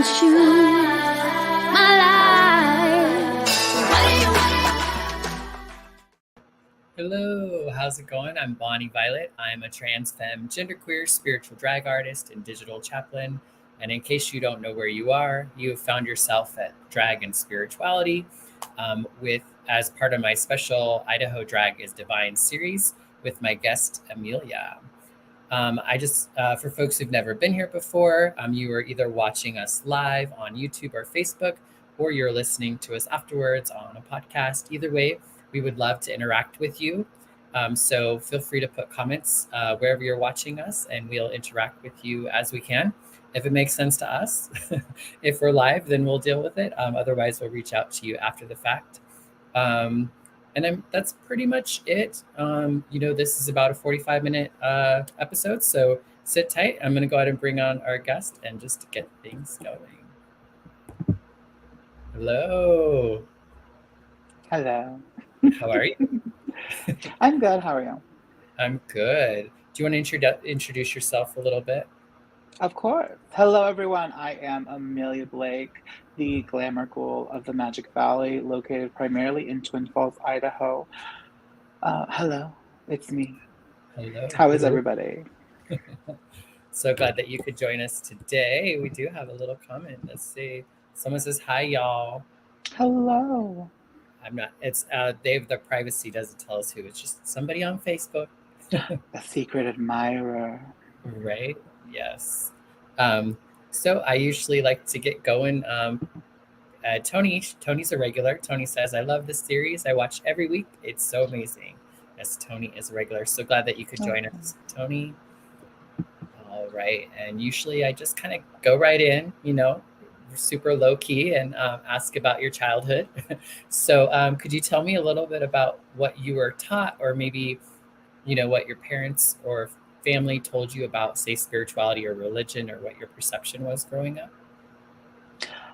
without you, my life. Hello, how's it going? I'm Bonnie Violet. I'm a trans femme, genderqueer, spiritual drag artist, and digital chaplain. And in case you don't know where you are, you have found yourself at Drag and Spirituality with as part of my special Idaho Drag is Divine series with my guest, Amelia. For folks who've never been here before, you are either watching us live on YouTube or Facebook, or you're listening to us afterwards on a podcast. Either way, we would love to interact with you. So feel free to put comments wherever you're watching us, and we'll interact with you as we can. If it makes sense to us, if we're live, then we'll deal with it. Otherwise, we'll reach out to you after the fact. That's pretty much it. This is about a 45-minute episode, so sit tight. I'm going to go ahead and bring on our guest and just to get things going. Hello. Hello. How are you? I'm good. How are you? I'm good. Do you want to introduce yourself a little bit? Of course. Hello, everyone. I am Amelia Blayke, the glamour ghoul of the Magic Valley, located primarily in Twin Falls, Idaho. Hello, it's me. Hello. How is everybody? So glad that you could join us today. We do have a little comment. Let's see. Someone says, hi, y'all. Hello. I'm not, the privacy doesn't tell us who. It's just somebody on Facebook. A secret admirer. Right? Yes. So I usually like to get going. Tony's a regular. Tony says, I love this series. I watch every week. It's so amazing. Yes, Tony is a regular. So glad that you could join us, Tony. All right. And usually I just kind of go right in, super low key and ask about your childhood. So could you tell me a little bit about what you were taught, or maybe, what your parents or family told you about, say, spirituality or religion, or what your perception was growing up?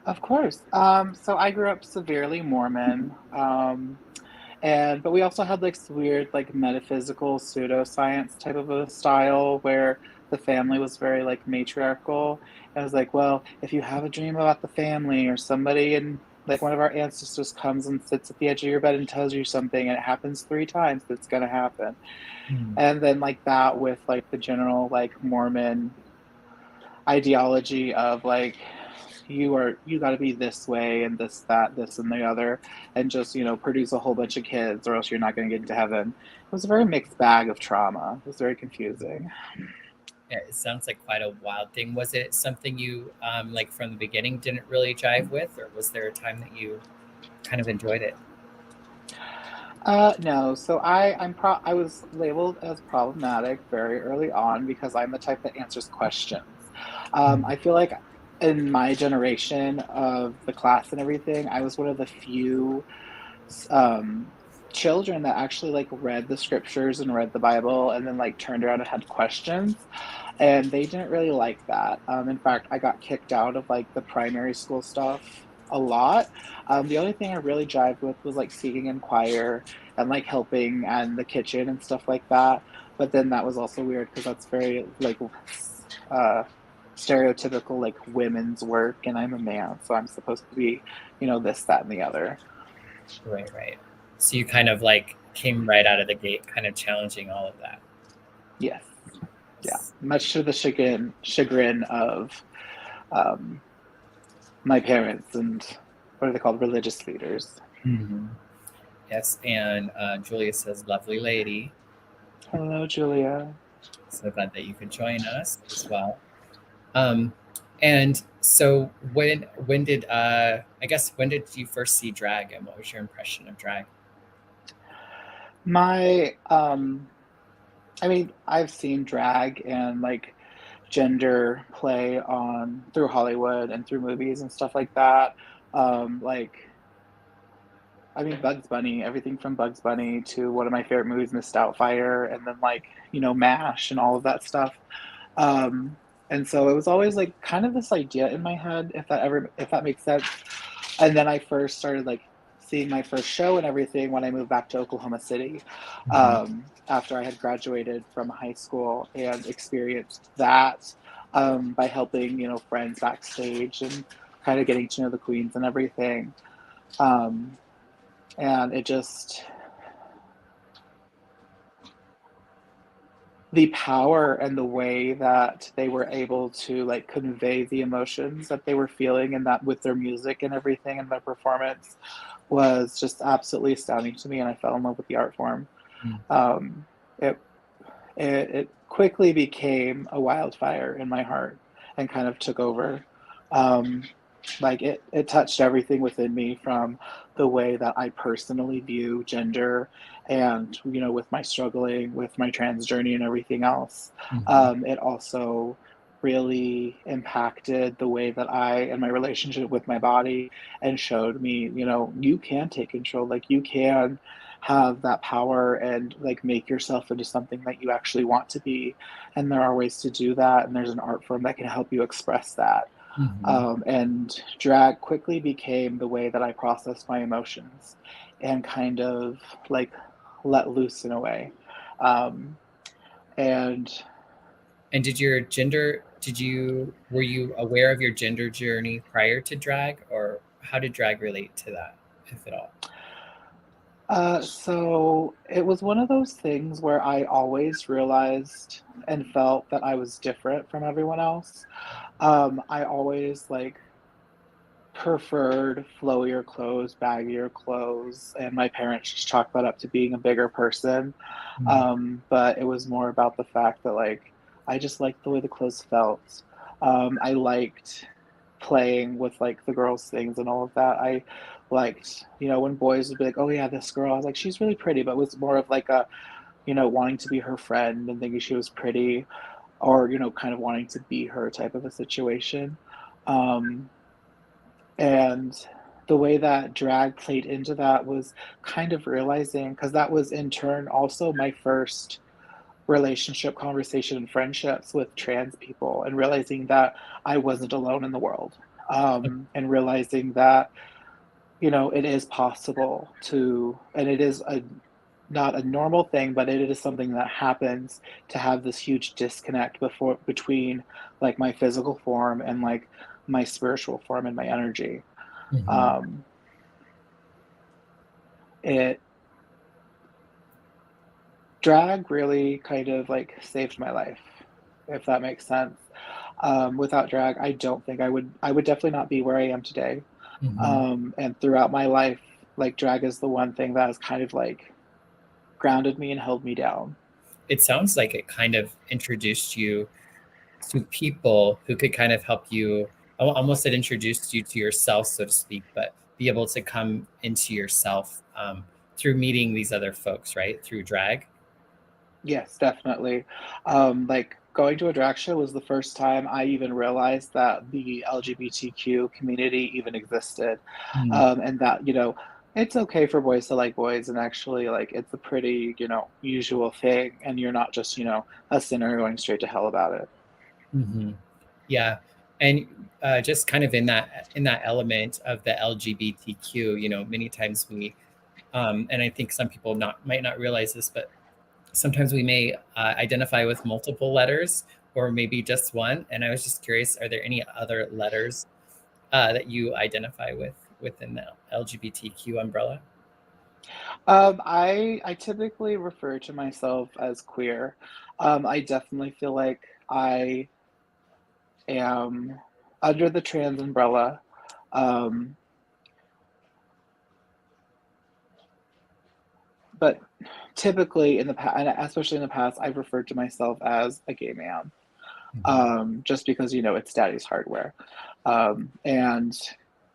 Of course. So I grew up severely Mormon, but we also had this weird, metaphysical pseudoscience type of a style where the family was very matriarchal. And it was like, well, if you have a dream about the family, or somebody in one of our ancestors comes and sits at the edge of your bed and tells you something, and it happens 3 times, that's gonna happen. And then that with the general Mormon ideology of you got to be this way and this, that, this, and the other, and just produce a whole bunch of kids, or else you're not going to get into heaven. It was a very mixed bag of trauma. It was very confusing. Yeah, it sounds like quite a wild thing. Was it something you from the beginning didn't really jive with, or was there a time that you kind of enjoyed it? No. So I was labeled as problematic very early on because I'm the type that answers questions. I feel like in my generation of the class and everything, I was one of the few children that actually read the scriptures and read the Bible and then turned around and had questions, and they didn't really like that. In fact, I got kicked out of the primary school stuff a lot. The only thing I really jived with was singing in choir and helping and the kitchen and stuff like that. But then that was also weird because that's very stereotypical women's work, and I'm a man, so I'm supposed to be this, that, and the other. Right. So you kind of came right out of the gate kind of challenging all of that. Yes. Yeah, much to the chagrin of my parents and what are they called, religious leaders. Mm-hmm. Yes. And Julia says, lovely lady. Hello, Julia. So glad that you could join us as well. And so when did you first see drag, and what was your impression of drag? I've seen drag and gender play through Hollywood and through movies and stuff like that. Bugs Bunny, everything from Bugs Bunny to one of my favorite movies, Miss Doubtfire, and then MASH and all of that stuff. And so it was always kind of this idea in my head, if that makes sense. And then I first started seeing my first show and everything when I moved back to Oklahoma City, after I had graduated from high school and experienced that by helping, friends backstage and kind of getting to know the queens and everything. Um, and it just, the power and the way that they were able to like convey the emotions that they were feeling and that with their music and everything and their performance was just absolutely astounding to me, and I fell in love with the art form. Mm. Um, it, it quickly became a wildfire in my heart and kind of took over. Um, like it touched everything within me, from the way that I personally view gender and, with my struggling with my trans journey and everything else. Mhm. It also really impacted the way that I and my relationship with my body, and showed me, you can take control, like you can have that power and like make yourself into something that you actually want to be. And there are ways to do that, and there's an art form that can help you express that. Mhm. And drag quickly became the way that I processed my emotions and kind of like let loose in a way. Um, and And were you aware of your gender journey prior to drag, or how did drag relate to that, if at all? so it was one of those things where I always realized and felt that I was different from everyone else. I always like preferred flowier clothes, baggier clothes, and my parents just chalked that up to being a bigger person. Mm. But it was more about the fact that like I just liked the way the clothes felt. I liked playing with like the girls' things and all of that. I liked, when boys would be like, "Oh yeah, this girl," I was like, "She's really pretty," but it was more of like a, wanting to be her friend and thinking she was pretty, or kind of wanting to be her type of a situation. Um, and the way that drag played into that was kind of realizing, because that was in turn also my first relationship, conversation, and friendships with trans people, and realizing that I wasn't alone in the world. And realizing that, it is possible to, and it is not a normal thing, but it is something that happens, to have this huge disconnect between like my physical form and like my spiritual form and my energy. Mhm. Um, it Drag really kind of like saved my life, if that makes sense. Without drag, I don't think I would definitely not be where I am today. Mhm. And throughout my life, like drag is the one thing that has kind of like grounded me and held me down. It sounds like it kind of introduced you to people who could kind of help you, almost it introduced you to yourself, so to speak, but be able to come into yourself through meeting these other folks, right? Through drag. Yes, definitely. Like going to a drag show was the first time I even realized that the LGBTQ community even existed. Mm. And that, it's okay for boys to like boys, and actually like it's a pretty, usual thing, and you're not just, a sinner going straight to hell about it. Mhm. Yeah, and just kind of in that element of the LGBTQ, many times we, and I think some people not might not realize this, but sometimes we may identify with multiple letters or maybe just one. And I was just curious, are there any other letters that you identify with within the LGBTQ umbrella? I typically refer to myself as queer. I definitely feel like I am under the trans umbrella. Um, but typically in the past, and especially in the past, I've referred to myself as a gay man, Mhm. just because, it's daddy's hardware. And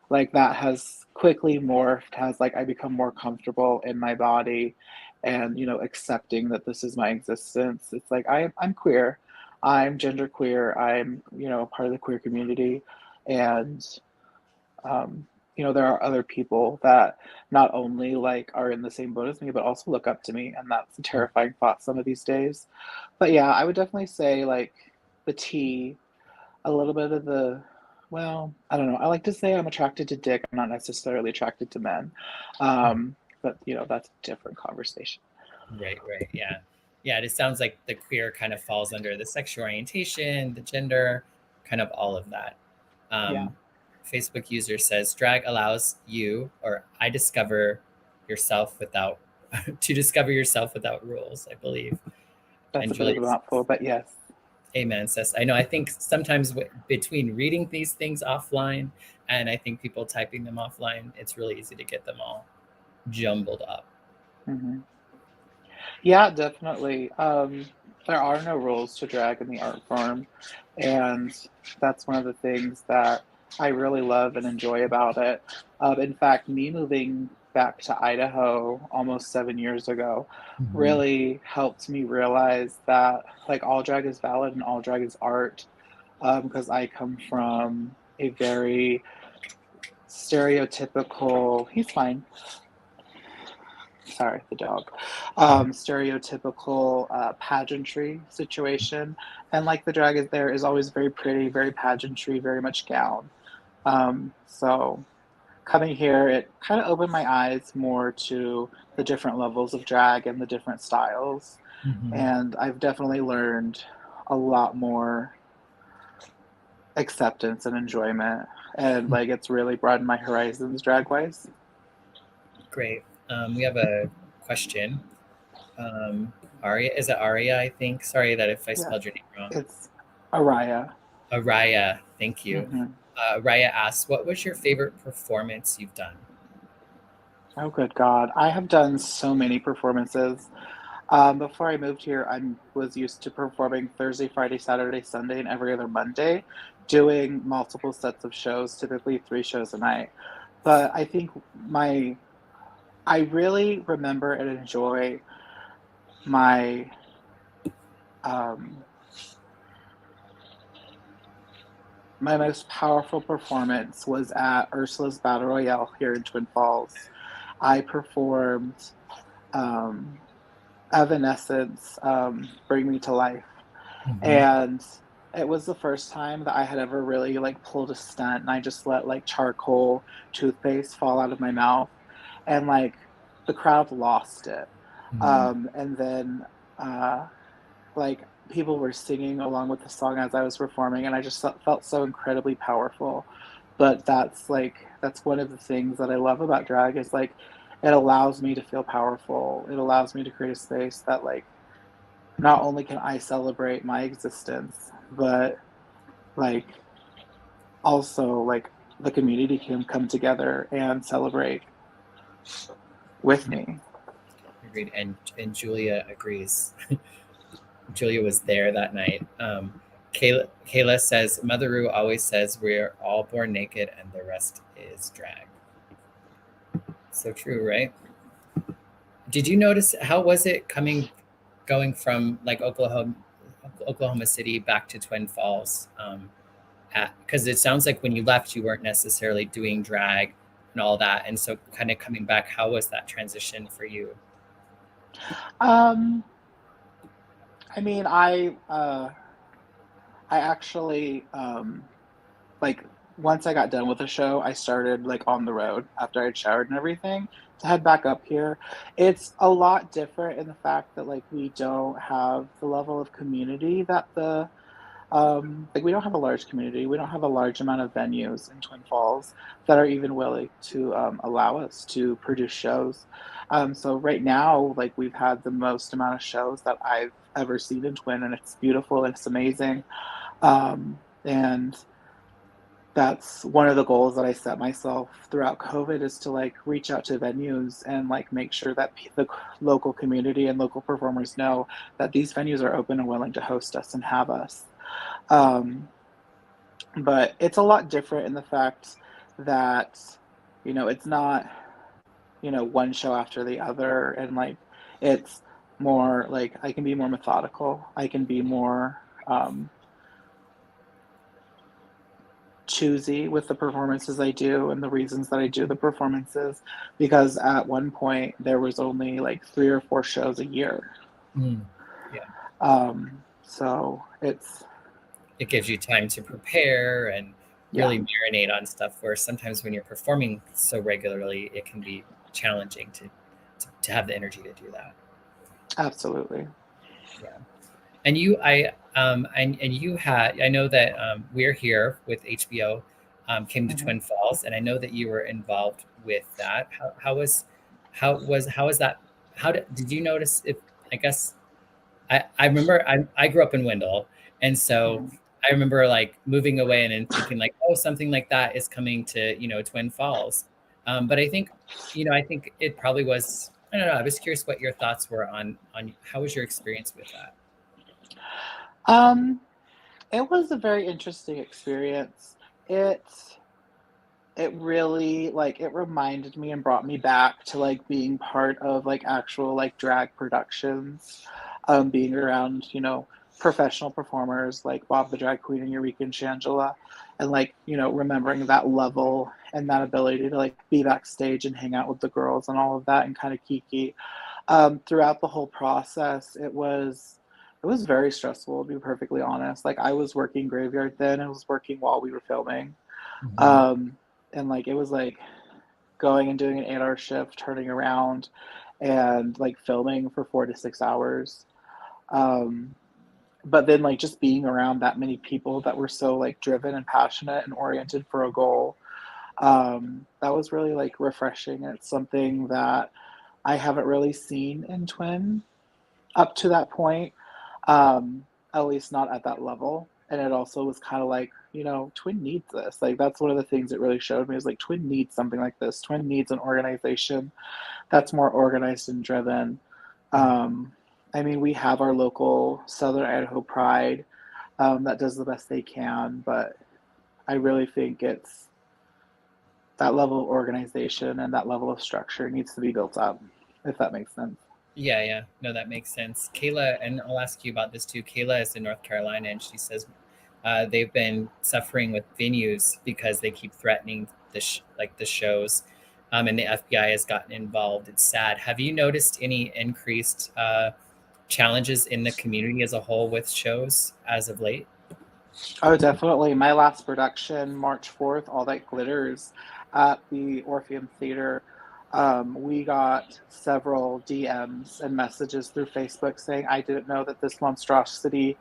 like that has quickly morphed, has like I become more comfortable in my body, and, accepting that this is my existence. It's like I'm queer, I'm gender queer, I'm, a part of the queer community. And um, there are other people that not only like are in the same boat as me, but also look up to me, and that's a terrifying thought some of these days. But yeah, I would definitely say like the T, a little bit of the, well, I don't know. I like to say I'm attracted to dick. I'm not necessarily attracted to men. But that's a different conversation. Right, right, yeah. Yeah, it sounds like the queer kind of falls under the sexual orientation, the gender, kind of all of that. Yeah, Facebook user says drag allows you, or I discover yourself without to discover yourself without rules, I believe. that's And a bit of Julia a mouthful, but yes. Amen says, I know, I think sometimes between reading these things offline and I think people typing them offline, it's really easy to get them all jumbled up. Hmm. Yeah, definitely. There are no rules to drag in the art form, and that's one of the things that I really love and enjoy about it. In fact, me moving back to Idaho almost 7 years ago Mhm. really helped me realize that like all drag is valid and all drag is art. Because I come from a very stereotypical, he's fine, sorry, the dog, stereotypical pageantry situation. And like the drag is there is always very pretty, very pageantry, very much gown. So coming here, it kind of opened my eyes more to the different levels of drag and the different styles. Mhm. And I've definitely learned a lot more acceptance and enjoyment. And like it's really broadened my horizons drag wise. Great. We have a question. Aria, is it Aria? I think. Sorry that if I Yeah, spelled your name wrong. it's Araya. Araya, thank you. Hmm. Araya asks, "What was your favorite performance you've done?" Oh, good God. I have done so many performances. Before I moved here, I was used to performing Thursday, Friday, Saturday, Sunday, and every other Monday, doing multiple sets of shows, typically 3 shows a night. But I think I really remember and enjoy my, um, my most powerful performance was at Ursula's Battle Royale here in Twin Falls. I performed um, Evanescence, Bring Me to Life. Mhm. And it was the first time that I had ever really like pulled a stunt and I just let like charcoal toothpaste fall out of my mouth and like the crowd lost it. Mhm. And then uh like people were singing along with the song as I was performing and I just felt so incredibly powerful. But that's one of the things that I love about drag is like it allows me to feel powerful. It allows me to create a space that like not only can I celebrate my existence, but like also like the community can come together and celebrate with Yeah, me. agreed. And Julia agrees. Julia was there that night. Kayla says, Mother Ru always says we're all born naked and the rest is drag. So true, right? Did you notice how was it going from like Oklahoma City back to Twin Falls? Because it sounds like when you left, you weren't necessarily doing drag and all that, and so kind of coming back, how was that transition for you? Um, I mean, I actually like once I got done with the show, I started like on the road after I'd showered and everything to head back up here. It's a lot different in the fact that like we don't have the level of community that the like we don't have a large community. We don't have a large amount of venues in Twin Falls that are even willing to allow us to produce shows. So right now, like we've had the most amount of shows that I've ever seen in Twin, and it's beautiful and it's amazing. And that's one of the goals that I set myself throughout COVID is to like reach out to venues and like make sure that the local community and local performers know that these venues are open and willing to host us and have us. Um, but it's a lot different in the fact that, it's not, one show after the other. And like, it's more like I can be more methodical. I can be more choosy with the performances I do and the reasons that I do the performances. Because at one point, there was only like 3 or 4 shows a year. Mm. Yeah, So it's, it gives you time to prepare and yeah, really marinate on stuff. Where sometimes when you're performing so regularly, it can be challenging to have the energy to do that. absolutely. Yeah. And you, and you had, I know that We're Here with HBO came to Mhm. Twin Falls, and I know that you were involved with that. How was that? Did you notice if, I guess, I remember I grew up in Wendell, and so Mhm. I remember like moving away and then thinking like, oh, something like that is coming to, Twin Falls. But I think, I think it probably was, I don't know. I was curious what your thoughts were on how was your experience with that? Um, it was a very interesting experience. It it really like it reminded me and brought me back to like being part of like actual like drag productions, being around, professional performers like Bob the Drag Queen and Eureka and Shangela, and like, remembering that level and that ability to like be backstage and hang out with the girls and all of that and kind of kiki. Throughout the whole process, it was very stressful, to be perfectly honest. Like I was working graveyard then, I was working while we were filming. Mhm. Um, and like it was like going and doing an 8-hour shift, turning around and like filming for 4 to 6 hours. Um, but then like just being around that many people that were so like driven and passionate and oriented for a goal, that was really like refreshing. It's something that I haven't really seen in Twin up to that point, at least not at that level. And it also was kind of like, Twin needs this. Like that's one of the things it really showed me is like Twin needs something like this. Twin needs an organization that's more organized and driven. Mhm. Um, I mean, we have our local Southern Idaho Pride, that does the best they can, but I really think it's that level of organization and that level of structure needs to be built up, if that makes sense. Yeah, yeah. No, that makes sense. Kayla, and I'll ask you about this too. Kayla is in North Carolina, and she says they've been suffering with venues because they keep threatening like the shows, and the FBI has gotten involved. It's sad. Have you noticed any increased challenges in the community as a whole with shows as of late? Oh, definitely. My last production, March 4th, All That Glitters at the Orpheum Theater. We got several DMs and messages through Facebook saying, I didn't know that this monstrosity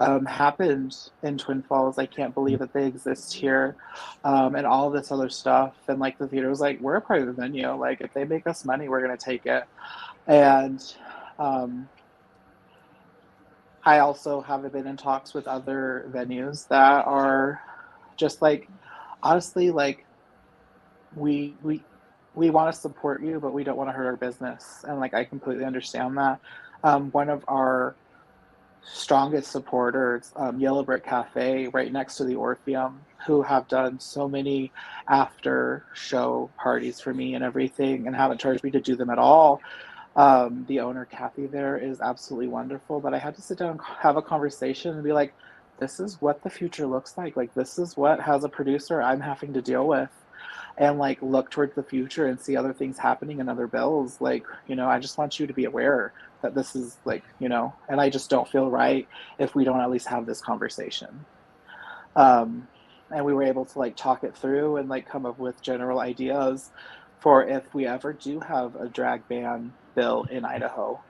happened in Twin Falls. I can't believe that they exist here, and all of this other stuff. And like the theater was like, we're a private venue. Like, if they make us money, we're going to take it. And um, I also have been in talks with other venues that are just like honestly like we we we want to support you, but we don't want to hurt our business, and like I completely understand that. One of our strongest supporters, Yellow Brick Cafe, right next to the Orpheum, who have done so many after show parties for me and everything, and haven't charged me to do them at all. The owner, Kathy, there is absolutely wonderful, but I had to sit down and have a conversation and be like, this is what the future looks like. Like, this is what, as a producer, I'm having to deal with. And like, look towards the future and see other things happening and other bills. Like, I just want you to be aware that this is like, and I just don't feel right if we don't at least have this conversation. Um, and we were able to like talk it through and like come up with general ideas for if we ever do have a drag ban bill in Idaho.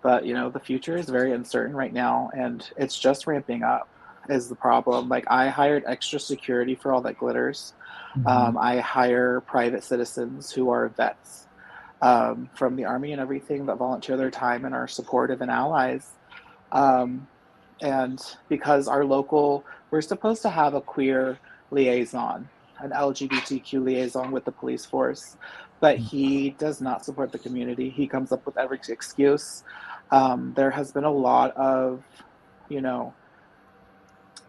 But the future is very uncertain right now, and it's just ramping up is the problem. Like I hired extra security for All That Glitters. Mhm. I hire private citizens who are vets, from the army and everything, that volunteer their time and are supportive and allies. Um, and because we're supposed to have a queer liaison, an LGBTQ liaison with the police force, but he does not support the community. He comes up with every excuse. There has been a lot of, you know,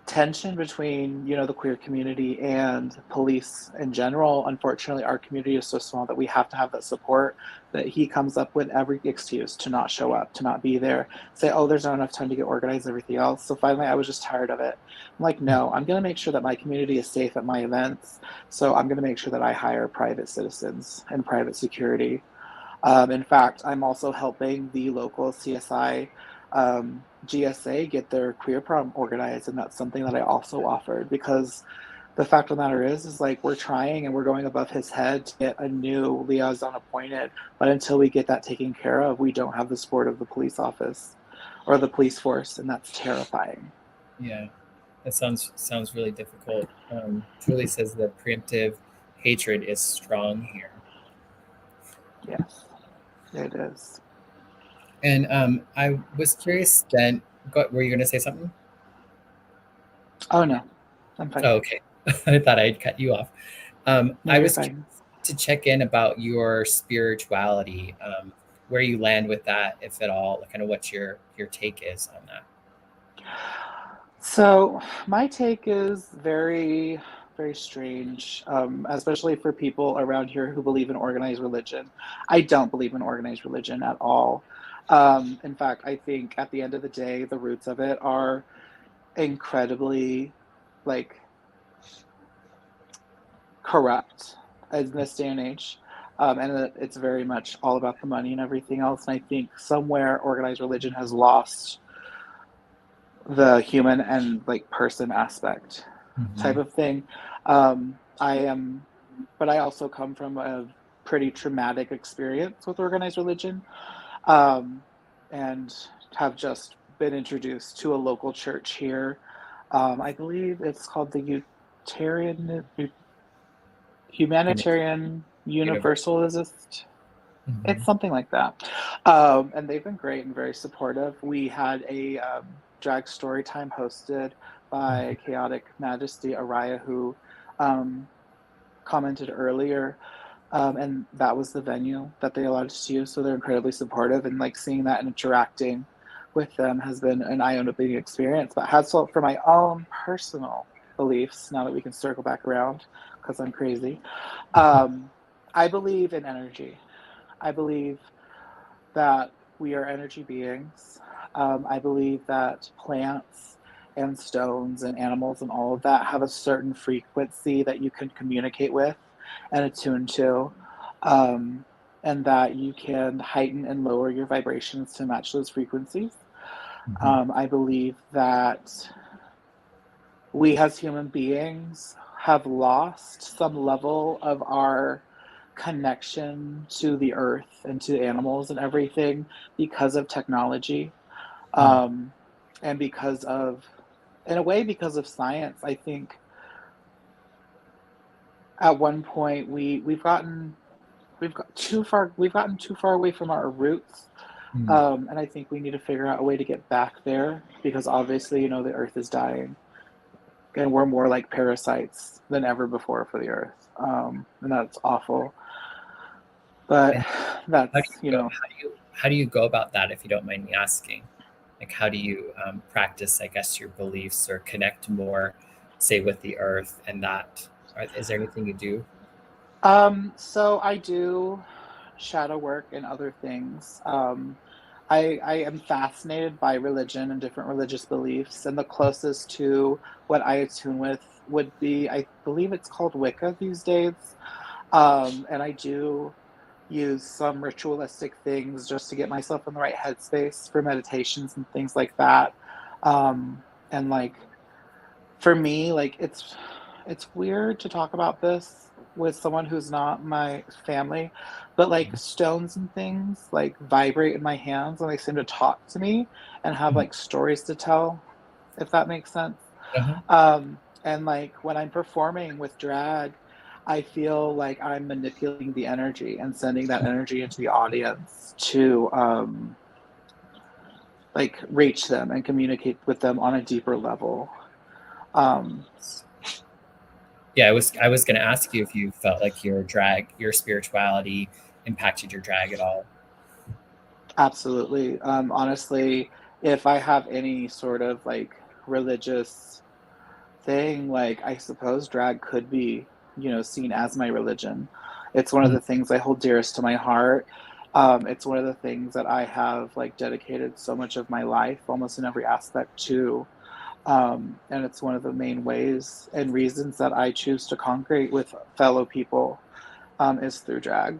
tension between the queer community and police in general. Unfortunately, our community is so small that we have to have that support, that he comes up with every excuse to not show up, to not be there, say, oh, there's not enough time to get organized, everything else. So finally I was just tired of it. I'm like, no, I'm going to make sure that my community is safe at my events, so I'm going to make sure that I hire private citizens and private security. In fact, I'm also helping the local CSI, GSA get their queer prom organized, and that's something that I also offered, because the fact of the matter is like we're trying and we're going above his head to get a new liaison appointed, but until we get that taken care of, we don't have the support of the police office. or the police force, and that's terrifying. Yeah, that sounds really difficult. Truly says the preemptive hatred is strong here. Yes, it is. And I was curious then, were you going to say something? Oh no, I'm fine. Oh, okay. I thought I'd cut you off. No, I you're was fine. curious to check in about your spirituality, where you land with that, if at all, kind of what your take is on that. So my take is very, very strange, especially for people around here who believe in organized religion. I don't believe in organized religion at all. In fact, I think at the end of the day, the roots of it are incredibly like corrupt in this day and age. And it's very much all about the money and everything else. And I think somewhere organized religion has lost the human and like person aspect type Mm-hmm. of thing. I am, but I also come from a pretty traumatic experience with organized religion, um, and have just been introduced to a local church here. I believe it's called the Unitarian, Humanitarian Universal. Universalist. Mm-hmm. It's something like that. And they've been great and very supportive. We had a drag story time hosted by Chaotic Majesty Araya, who um, commented earlier. And that was the venue that they allowed us to use. So they're incredibly supportive. And like seeing that and interacting with them has been an eye opening experience. But has felt for my own personal beliefs, now that we can circle back around, because I'm crazy. I believe in energy. I believe that we are energy beings. I believe that plants and stones and animals and all of that have a certain frequency that you can communicate with and attune to, um, and that you can heighten and lower your vibrations to match those frequencies. Mm-hmm. I believe that we as human beings have lost some level of our connection to the earth and to animals and everything because of technology, um, and because of, in a way, because of science. I think at one point we've gotten too far away from our roots, Mm-hmm. and I think we need to figure out a way to get back there because obviously, the earth is dying and we're more like parasites than ever before for the earth, and that's awful. But And how do that's you go? How do you go about that? If you don't mind me asking, like how do you practice, I guess, your beliefs or connect more, say, with the earth and that? Is there anything you do? So I do shadow work and other things. I am fascinated by religion and different religious beliefs, and the closest to what I attune with would be, I believe it's called Wicca these days. And I do use some ritualistic things just to get myself in the right headspace for meditations and things like that. And like for me, like it's weird to talk about this with someone who's not my family, but like stones and things like vibrate in my hands and they seem to talk to me and have like stories to tell, if that makes sense. Uh-huh. And like when I'm performing with drag, I feel like I'm manipulating the energy and sending that energy into the audience to like reach them and communicate with them on a deeper level. Um, Yeah, I was going to ask you if you felt like your spirituality impacted your drag at all. Absolutely. Honestly, if I have any sort of like religious thing, like I suppose drag could be, seen as my religion. It's one of Mm. the things I hold dearest to my heart. It's one of the things that I have like dedicated so much of my life, almost in every aspect to. And it's one of the main ways and reasons that I choose to congregate with fellow people, is through drag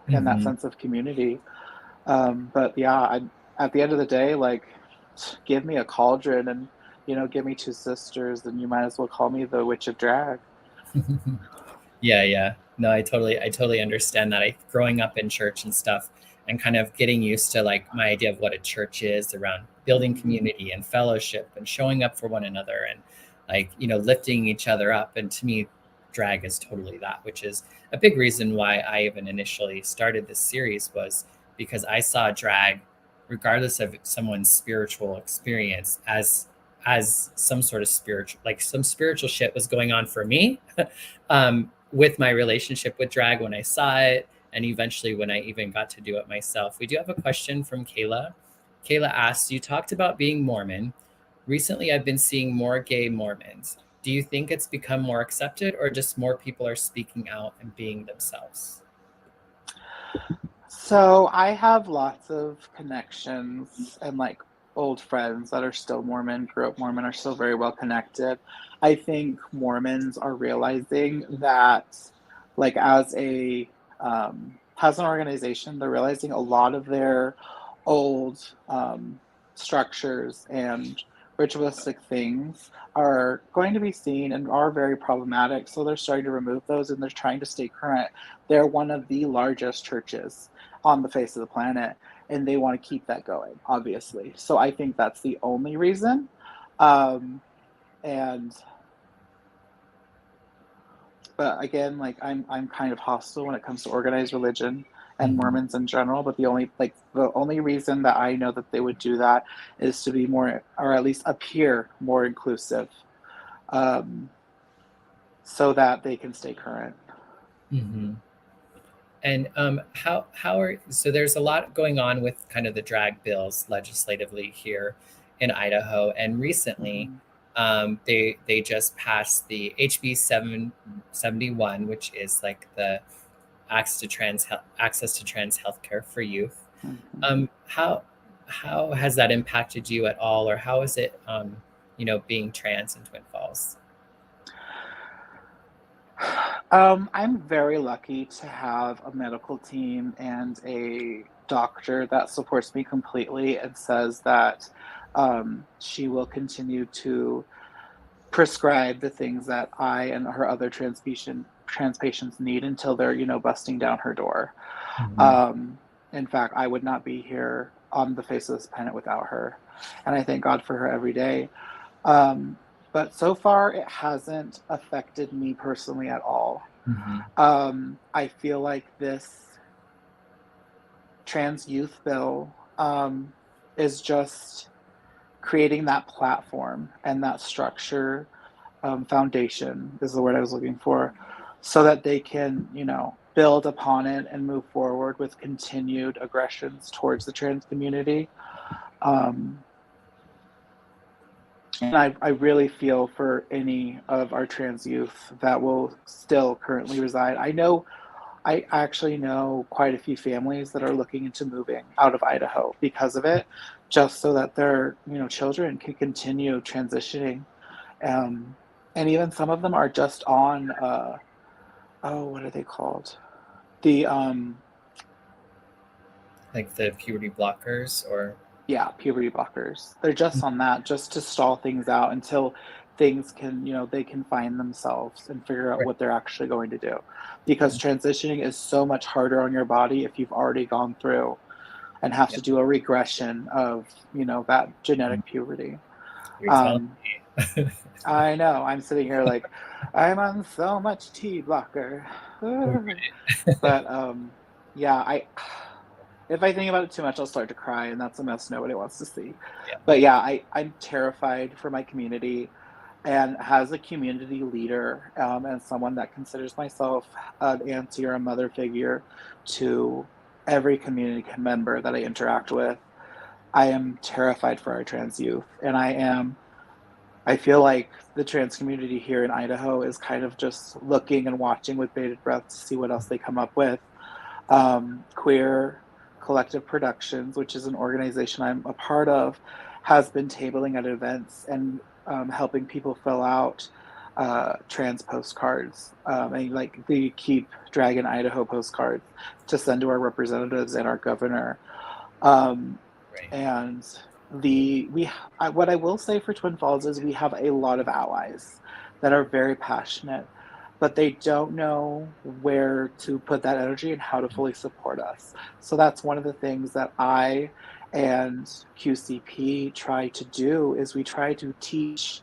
and that Mm-hmm. sense of community. But yeah, at the end of the day, like, give me a cauldron and give me two sisters, and you might as well call me the Witch of Drag. Yeah, yeah. No, I totally understand that. Growing up in church and stuff and kind of getting used to like my idea of what a church is around building community and fellowship and showing up for one another and like, lifting each other up. And to me, drag is totally that, which is a big reason why I even initially started this series, was because I saw drag, regardless of someone's spiritual experience, as some sort of spiritual, like some spiritual shit was going on for me with my relationship with drag when I saw it, and eventually when I even got to do it myself. We do have a question from Kayla. Kayla asks, you talked about being Mormon. Recently, I've been seeing more gay Mormons. Do you think it's become more accepted, or just more people are speaking out and being themselves? So I have lots of connections and like old friends that are still Mormon, grew up Mormon, are still very well connected. I think Mormons are realizing that, like, as an organization, they're realizing a lot of their old structures and ritualistic things are going to be seen and are very problematic. So they're starting to remove those, and they're trying to stay current. They're one of the largest churches on the face of the planet, and they want to keep that going, obviously. So I think that's the only reason. But again, like I'm kind of hostile when it comes to organized religion and Mormons in general. But the only reason that I know that they would do that is to be more, or at least appear more inclusive, so that they can stay current. Mm-hmm. And so there's a lot going on with kind of the drag bills legislatively here in Idaho, and recently they just passed the HB 771, which is like the access to trans healthcare for youth. How has that impacted you at all, or how is it being trans in Twin Falls? I'm very lucky to have a medical team and a doctor that supports me completely and says that she will continue to prescribe the things that I and her other trans patients need until they're, busting down her door. In fact, I would not be here on the face of this planet without her. And I thank God for her every day. But so far, it hasn't affected me personally at all. I feel like this trans youth bill is just creating that platform and that structure, foundation is the word I was looking for, so that they can, build upon it and move forward with continued aggressions towards the trans community. And I really feel for any of our trans youth that will still currently reside. I actually know quite a few families that are looking into moving out of Idaho because of it, just so that their children can continue transitioning. And even some of them are just on what are they called? The like the puberty blockers, or puberty blockers. They're just on that, just to stall things out until things can, they can find themselves and figure out what they're actually going to do. Because transitioning is so much harder on your body if you've already gone through and have to do a regression of, that genetic puberty. I know. I'm sitting here like, I'm on so much T blocker. But if I think about it too much, I'll start to cry, and that's a mess nobody wants to see. But I'm terrified for my community, and as a community leader, and someone that considers myself an auntie or a mother figure to every community member that I interact with, I am terrified for our trans youth. And I feel like the trans community here in Idaho is kind of just looking and watching with bated breath to see what else they come up with. Queer Collective Productions, which is an organization I'm a part of, has been tabling at events and helping people fill out trans postcards, and like the Keep Dragon Idaho postcards to send to our representatives and our governor. And what I will say for Twin Falls is we have a lot of allies that are very passionate, but they don't know where to put that energy and how to fully support us. So that's one of the things that I and QCP try to do is we try to teach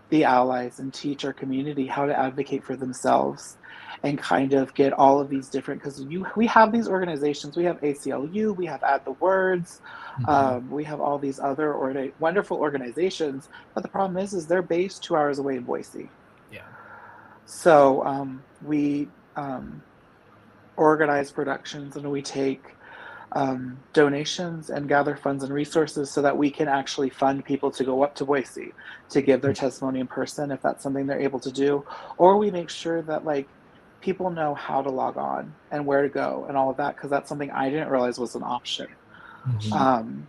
the allies and teach our community how to advocate for themselves and kind of get all of these different, because we have these organizations, we have ACLU, we have Add the Words, Mm-hmm. we have all these other wonderful organizations, but the problem is they're based 2 hours away in Boise. Yeah. So we organize productions, and we take donations and gather funds and resources so that we can actually fund people to go up to Boise to give their testimony in person if that's something they're able to do. Or we make sure that like people know how to log on and where to go and all of that, because that's something I didn't realize was an option. Mm-hmm. Um,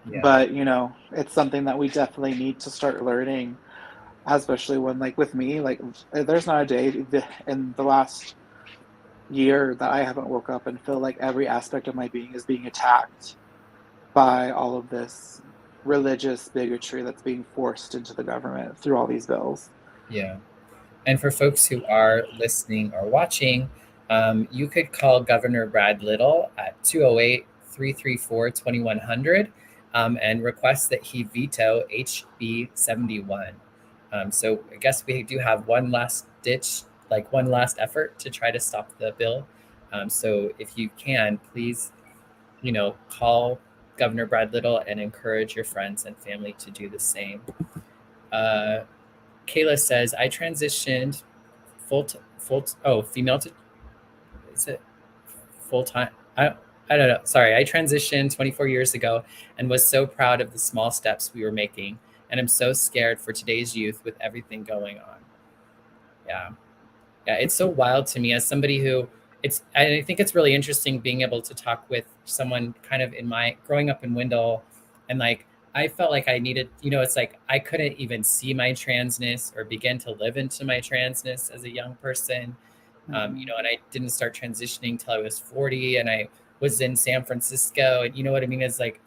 Yeah. but you know, it's something that we definitely need to start learning, especially when like with me, like there's not a day in the last year that I haven't woke up and feel like every aspect of my being is being attacked by all of this religious bigotry that's being forced into the government through all these bills. Yeah. And for folks who are listening or watching, you could call Governor Brad Little at 208-334-2100 and request that he veto HB 71. So I guess we do have one last ditch, like one last effort to try to stop the bill. So if you can, please, call Governor Brad Little and encourage your friends and family to do the same. Kayla says, I transitioned female to, is it full time? I don't know. Sorry. I transitioned 24 years ago and was so proud of the small steps we were making. And I'm so scared for today's youth with everything going on. Yeah. Yeah. It's so wild to me as somebody who I think it's really interesting being able to talk with someone kind of in my growing up in Wendell, and like, I felt like I needed, it's like I couldn't even see my transness or begin to live into my transness as a young person. Mm-hmm. And I didn't start transitioning till I was 40, and I was in San Francisco, and you know what I mean? It's like,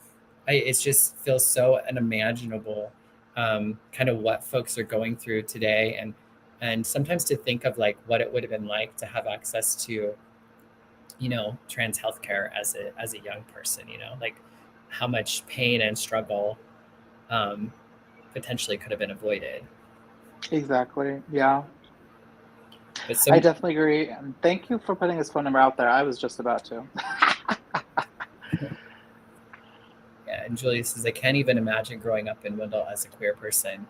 it just feels so unimaginable, kind of what folks are going through today. And sometimes to think of like what it would have been like to have access to, trans healthcare as a young person, like how much pain and struggle um, potentially could have been avoided. Exactly. Yeah. But I so, definitely agree. And thank you for putting his phone number out there. I was just about to. yeah, and Julia says, I can't even imagine growing up in Wendell as a queer person.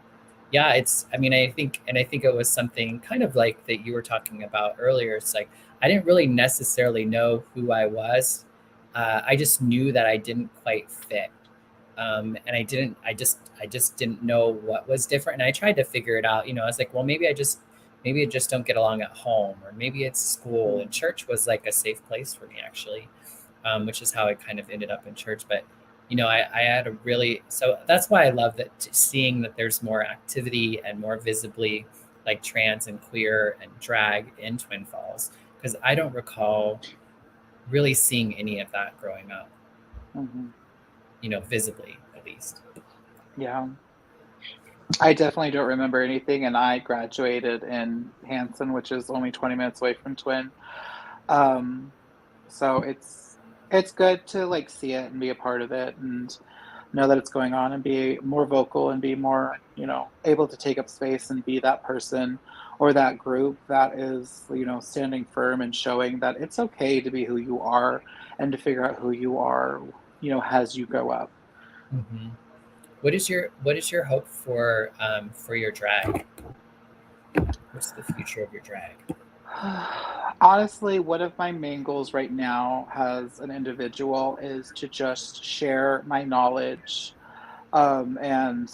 Yeah, I think it was something kind of like that you were talking about earlier. It's like I didn't really necessarily know who I was. I just knew that I didn't quite fit, and I just didn't know what was different. And I tried to figure it out. I was like, well, maybe I just don't get along at home, or maybe it's school. And church was like a safe place for me, actually, which is how I kind of ended up in church. But I had a really, so that's why I love that, seeing that there's more activity and more visibly like trans and queer and drag in Twin Falls, because I don't recall really seeing any of that growing up, Mm-hmm. visibly at least. Yeah. I definitely don't remember anything, and I graduated in Hanson, which is only 20 minutes away from Twin. Um, so it's good to like see it and be a part of it and know that it's going on and be more vocal and be more, able to take up space and be that person or that group that is, standing firm and showing that it's okay to be who you are and to figure out who you are, as you grow up. Mm-hmm. What is your hope for your drag? What's the future of your drag? Honestly, one of my main goals right now as an individual is to just share my knowledge and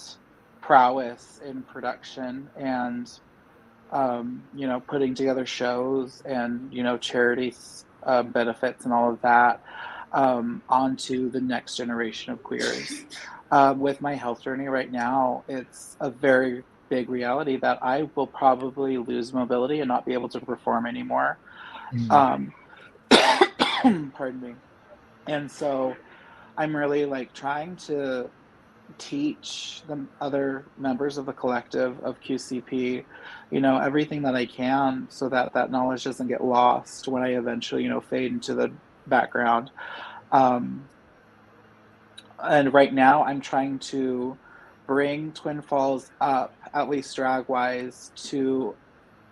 prowess in production and putting together shows and charities benefits and all of that onto the next generation of queers. With my health journey right now, it's a very big reality that I will probably lose mobility and not be able to perform anymore. Mm. Um, pardon me. And so I'm really like trying to teach the other members of the collective of QCP, everything that I can so that that knowledge doesn't get lost when I eventually, fade into the background. Um, And right now I'm trying to bring Twin Falls up, at least drag wise, to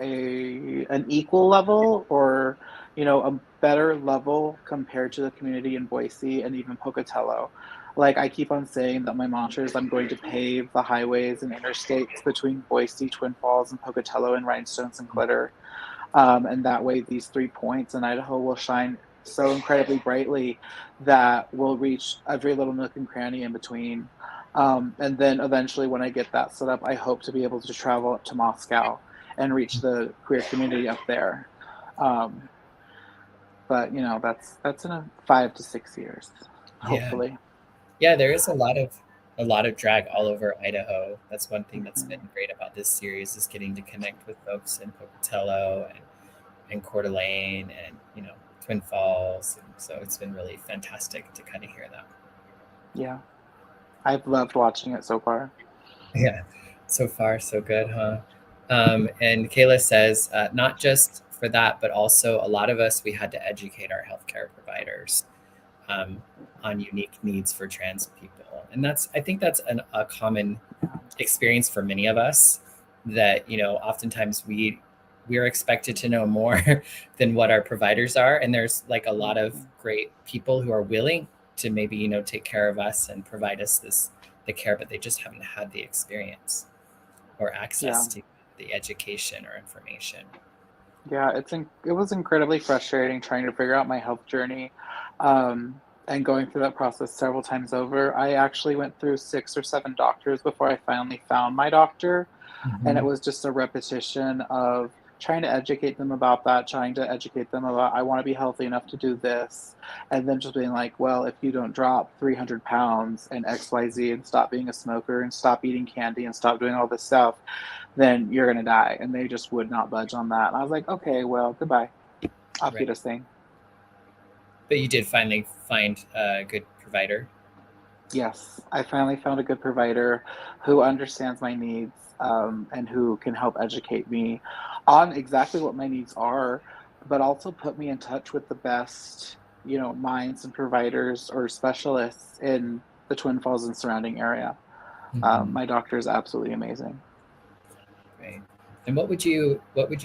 an equal level, or a better level compared to the community in Boise and even Pocatello. Like, I keep on saying that my mantra is I'm going to pave the highways and interstates between Boise, Twin Falls, and Pocatello, and Rhinestones and Glitter. And that way, these 3 points in Idaho will shine so incredibly brightly that we'll reach every little nook and cranny in between. And then eventually, when I get that set up, I hope to be able to travel up to Moscow and reach the queer community up there. Um, but that's in 5 to 6 years, Yeah. hopefully. Yeah, there is a lot of drag all over Idaho. That's one thing that's been Mhm. great about this series is getting to connect with folks in Pocatello and Coeur d'Alene and Twin Falls. And so it's been really fantastic to kind of hear that. Yeah, I've loved watching it so far. Yeah, so far so good, huh? And Kayla says, not just for that, but also a lot of us, we had to educate our healthcare providers um, on unique needs for trans people. And I think that's a common experience for many of us, that, oftentimes we're expected to know more than what our providers are. And there's like a lot of Mhm. great people who are willing to maybe, take care of us and provide us the care, but they just haven't had the experience or Yeah. access to the education or information. Yeah, it was incredibly frustrating trying to figure out my health journey, and going through that process several times over. I actually went through 6 or 7 doctors before I finally found my doctor, and it Mhm. was just a repetition of trying to educate them about that, trying to educate them about I want to be healthy enough to do this, and then just being like, well, if you don't drop 300 pounds and XYZ and stop being a smoker and stop eating candy and stop doing all this stuff, then you're gonna die. And they just would not budge on that. And I was like, okay, well, goodbye. Auf Right. Wiedersehen. But you did finally find a good provider. Yes, I finally found a good provider who understands my needs, and who can help educate me on exactly what my needs are, but also put me in touch with the best, minds and providers or specialists in the Twin Falls and surrounding area. Mhm. My doctor is absolutely amazing. Right. And what would you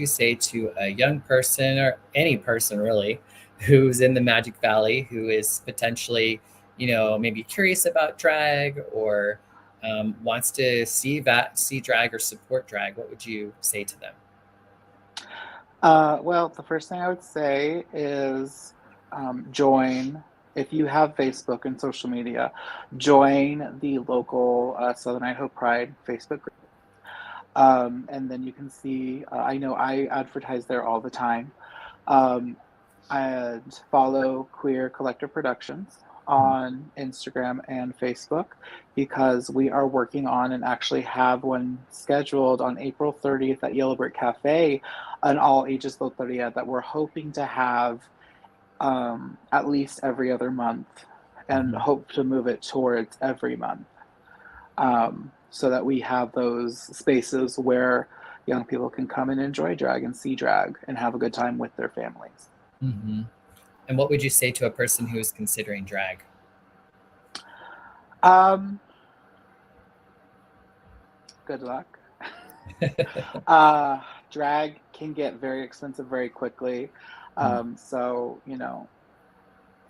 say to a young person or any person really who's in the Magic Valley who is potentially, maybe curious about drag or wants to see drag or support drag? What would you say to them? Well, the first thing I would say is, join, if you have Facebook and social media, join the local Southern Idaho Pride Facebook group. And then you can see, I know I advertise there all the time. Um, and follow Queer Collective Productions on Instagram and Facebook, because we are working on and actually have one scheduled on April 30th at Yellow Brick Cafe, an all ages loteria that we're hoping to have, at least every other month, and Mhm. hope to move it towards every month, so that we have those spaces where young people can come and enjoy drag and see drag and have a good time with their families. Mhm. And what would you say to a person who is considering drag? Um, Good luck. Uh, Drag can get very expensive very quickly. So,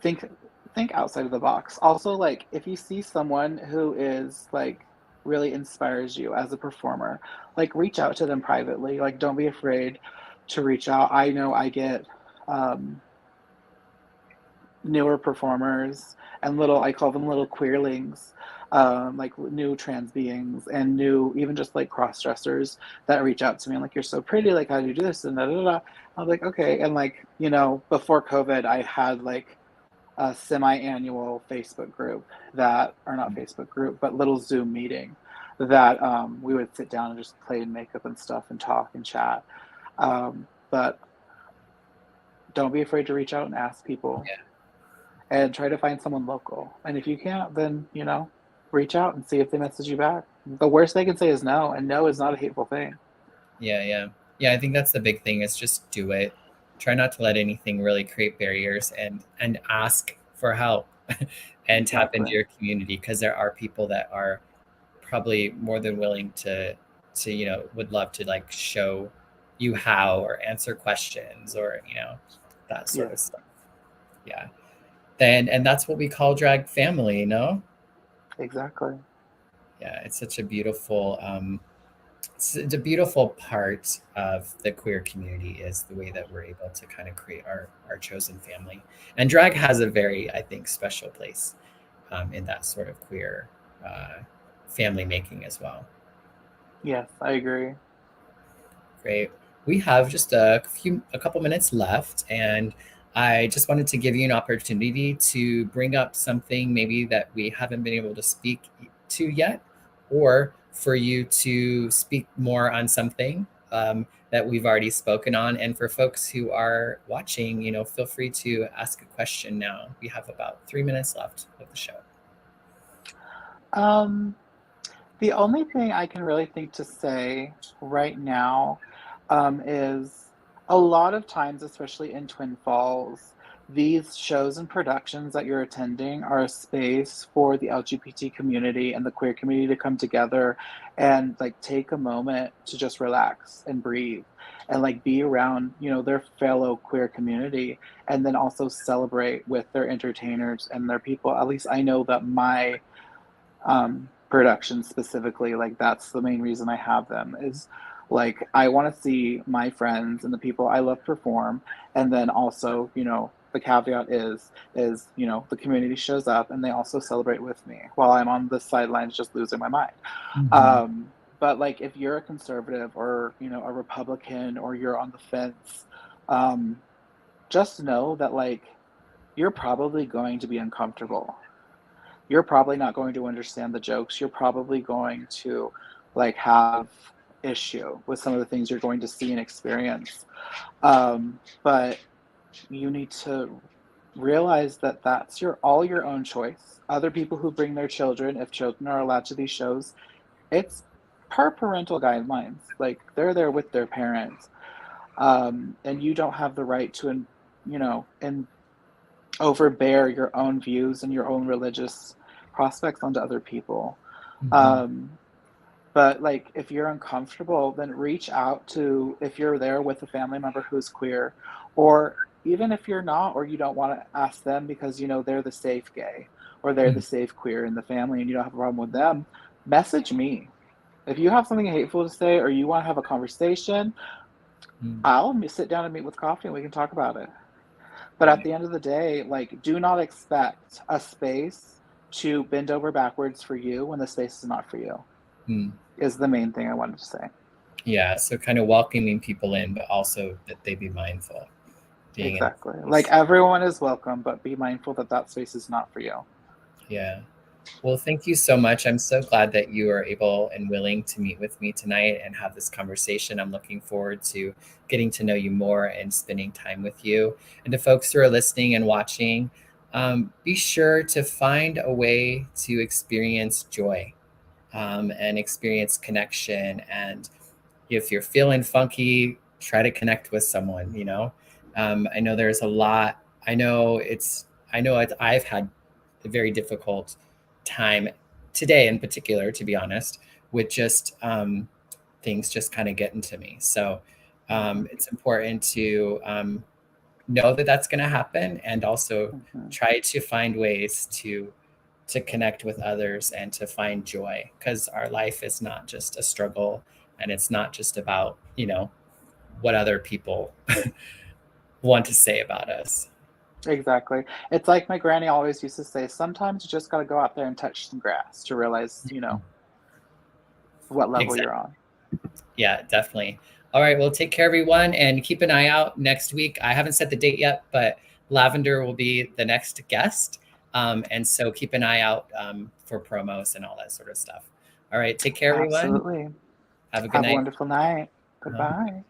think think outside of the box. Also, like, if you see someone who is like really inspires you as a performer, like, reach out to them privately. Like, don't be afraid to reach out. I know I get um newer performers and I call them little queerlings, like new trans beings and new, even just like cross dressers that reach out to me. I'm like, you're so pretty. Like, how do you do this? And da, da, da, da. I was like, okay. And like, before COVID, I had like a semi-annual Facebook group that, or not Facebook group, but little Zoom meeting that, we would sit down and just play in makeup and stuff and talk and chat. But don't be afraid to reach out and ask people Yeah. and try to find someone local. And if you can't, then, reach out and see if they message you back. The worst they can say is no, and no is not a hateful thing. Yeah, yeah. Yeah, I think that's the big thing is just do it. Try not to let anything really create barriers and ask for help. and tap into Exactly. your community, because there are people that are probably more than willing to would love to like show you how, or answer questions, or that sort of Yes, stuff. Yeah. And that's what we call drag family, exactly. Yeah, it's such a beautiful it's a beautiful part of the queer community, is the way that we're able to kind of create our chosen family. And drag has a very, I think, special place in that sort of queer family making as well. Yes, I agree. Great. We have just a couple minutes left, and I just wanted to give you an opportunity to bring up something maybe that we haven't been able to speak to yet, or for you to speak more on something that we've already spoken on. And for folks who are watching, feel free to ask a question now. We have about 3 minutes left of the show. Um, the only thing I can really think to say right now is a lot of times, especially in Twin Falls, these shows and productions that you're attending are a space for the LGBT community and the queer community to come together and like take a moment to just relax and breathe and like be around, their fellow queer community, and then also celebrate with their entertainers and their people. At least I know that my production specifically, like that's the main reason I have them, is like I want to see my friends and the people I love perform, and then also, the caveat is the community shows up and they also celebrate with me while I'm on the sidelines just losing my mind. Mhm. But like if you're a conservative or a Republican, or you're on the fence, um just know that like you're probably going to be uncomfortable. You're probably not going to understand the jokes. You're probably going to like have issue with some of the things you're going to see and experience. But you need to realize that that's your own choice. Other people who bring their children, if children are allowed to these shows, it's per parental guidelines. Like they're there with their parents, and you don't have the right to, and overbear your own views and your own religious prospects onto other people. Mhm. Um, but like if you're uncomfortable, then reach out to, if you're there with a family member who's queer, or even if you're not, or you don't want to ask them because they're the safe gay or they're the Mhm. safe queer in the family and you don't have a problem with them, message me. If you have something hateful to say or you want to have a conversation, Mhm. I'll sit down and meet with coffee and we can talk about it. But at Right. the end of the day, like, do not expect a space to bend over backwards for you when the space is not for you, Mm. is the main thing I wanted to say. Yeah, so kind of welcoming people in, but also that they be mindful being in Exactly. the Like, space. everyone is welcome, but be mindful that that space is not for you. Yeah. Well, thank you so much. I'm so glad that you are able and willing to meet with me tonight and have this conversation. I'm looking forward to getting to know you more and spending time with you. And to folks who are listening and watching, be sure to find a way to experience joy and experience connection. And if you're feeling funky, try to connect with someone, I know there's a lot. I've had a very difficult time today in particular, to be honest, with just things just kind of getting to me. So Hmm. it's important to know that that's going to happen, and also Hmm. try to find ways to connect with others and to find joy, because our life is not just a struggle, and it's not just about what other people want to say about us. Exactly. It's like my granny always used to say, sometimes you just got to go out there and touch some grass to realize, what level Exactly. you're on. Yeah, definitely. All right, well, take care, everyone, and keep an eye out next week. I haven't set the date yet, but Lavender will be the next guest, and so keep an eye out for promos and all that sort of stuff. All right, take care, everyone. Absolutely. Have a good Have a night. wonderful night. Uh-huh. Goodbye.